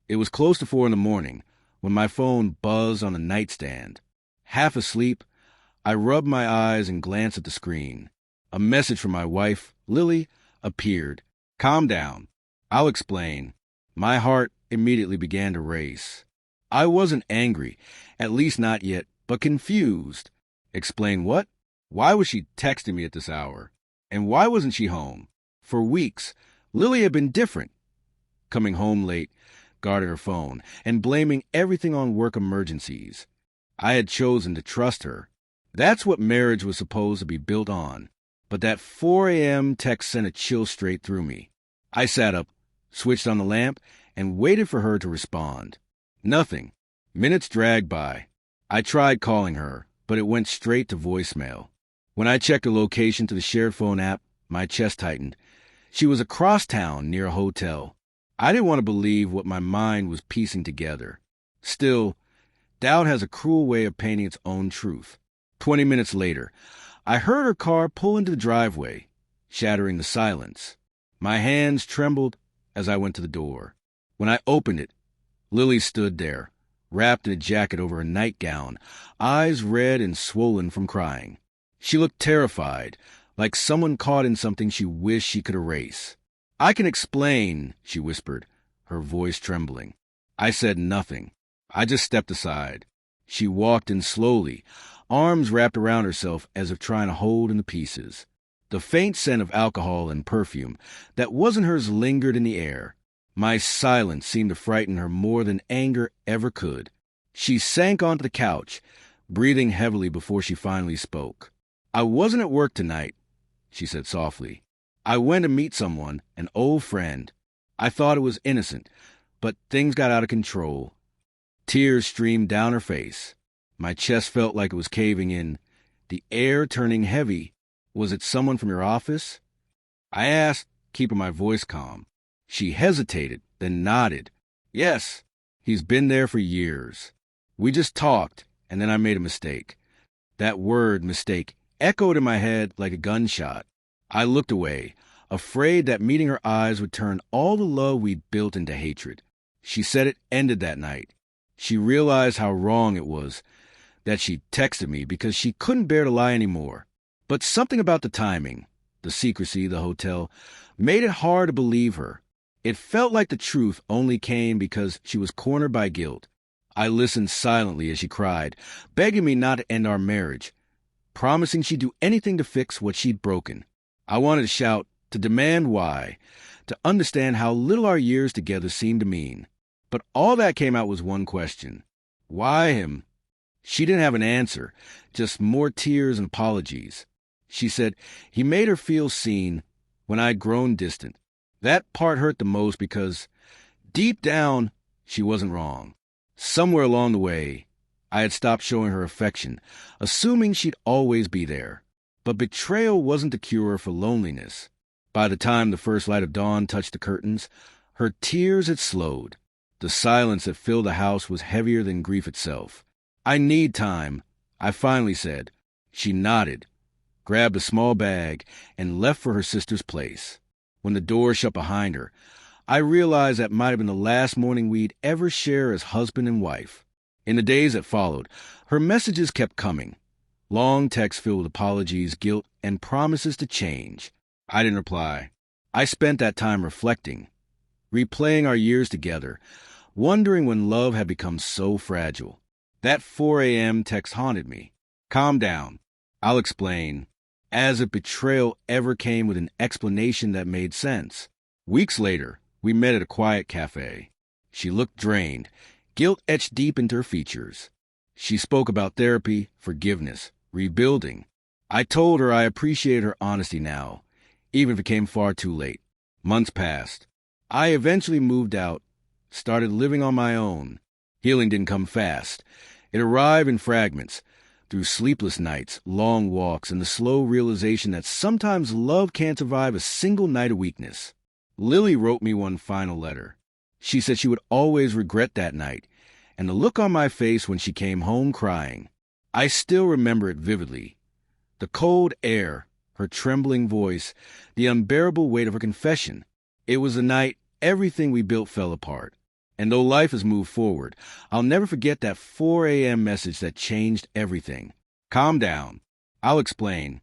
It was close to 4 in the morning when my phone buzzed on the nightstand. Half asleep, I rubbed my eyes and glanced at the screen. A message from my wife, Lily, appeared. "Calm down. I'll explain." My heart immediately began to race. I wasn't angry, at least not yet, but confused. Explain what? Why was she texting me at this hour? And why wasn't she home? For weeks, Lily had been different. Coming home late, guarding her phone, and blaming everything on work emergencies. I had chosen to trust her. That's what marriage was supposed to be built on. But that 4 a.m. text sent a chill straight through me. I sat up, switched on the lamp, and waited for her to respond. Nothing. Minutes dragged by. I tried calling her, but it went straight to voicemail. When I checked her location to the shared phone app, my chest tightened. She was across town near a hotel. I didn't want to believe what my mind was piecing together. Still, doubt has a cruel way of painting its own truth. 20 minutes later, I heard her car pull into the driveway, shattering the silence. My hands trembled as I went to the door. When I opened it, Lily stood there, wrapped in a jacket over a nightgown, eyes red and swollen from crying. She looked terrified, like someone caught in something she wished she could erase. "I can explain," she whispered, her voice trembling. I said nothing. I just stepped aside. She walked in slowly, arms wrapped around herself as if trying to hold in the pieces. The faint scent of alcohol and perfume that wasn't hers lingered in the air. My silence seemed to frighten her more than anger ever could. She sank onto the couch, breathing heavily before she finally spoke. "I wasn't at work tonight," she said softly. "I went to meet someone, an old friend. I thought it was innocent, but things got out of control." Tears streamed down her face. My chest felt like it was caving in, the air turning heavy. "Was it someone from your office?" I asked, keeping my voice calm. She hesitated, then nodded. "Yes, he's been there for years. We just talked, and then I made a mistake." That word, mistake, echoed in my head like a gunshot. I looked away, afraid that meeting her eyes would turn all the love we'd built into hatred. She said it ended that night. She realized how wrong it was, that she texted me because she couldn't bear to lie anymore. But something about the timing, the secrecy, the hotel, made it hard to believe her. It felt like the truth only came because she was cornered by guilt. I listened silently as she cried, begging me not to end our marriage, promising she'd do anything to fix what she'd broken. I wanted to shout, to demand why, to understand how little our years together seemed to mean. But all that came out was one question. Why him? She didn't have an answer, just more tears and apologies. She said he made her feel seen when I'd grown distant. That part hurt the most because, deep down, she wasn't wrong. Somewhere along the way, I had stopped showing her affection, assuming she'd always be there. But betrayal wasn't the cure for loneliness. By the time the first light of dawn touched the curtains, her tears had slowed. The silence that filled the house was heavier than grief itself. "I need time," I finally said. She nodded, grabbed a small bag, and left for her sister's place. When the door shut behind her, I realized that might have been the last morning we'd ever share as husband and wife. In the days that followed, her messages kept coming. Long texts filled with apologies, guilt, and promises to change. I didn't reply. I spent that time reflecting, replaying our years together, wondering when love had become so fragile. That 4 a.m. text haunted me. "Calm down. I'll explain." As if betrayal ever came with an explanation that made sense. Weeks later, we met at a quiet cafe. She looked drained, guilt etched deep into her features. She spoke about therapy, forgiveness, rebuilding. I told her I appreciated her honesty now, even if it came far too late. Months passed. I eventually moved out, started living on my own. Healing didn't come fast. It arrived in fragments, through sleepless nights, long walks, and the slow realization that sometimes love can't survive a single night of weakness. Lily wrote me one final letter. She said she would always regret that night, and the look on my face when she came home crying. I still remember it vividly. The cold air, her trembling voice, the unbearable weight of her confession. It was the night everything we built fell apart. And though life has moved forward, I'll never forget that 4 a.m. message that changed everything. Calm down. I'll explain.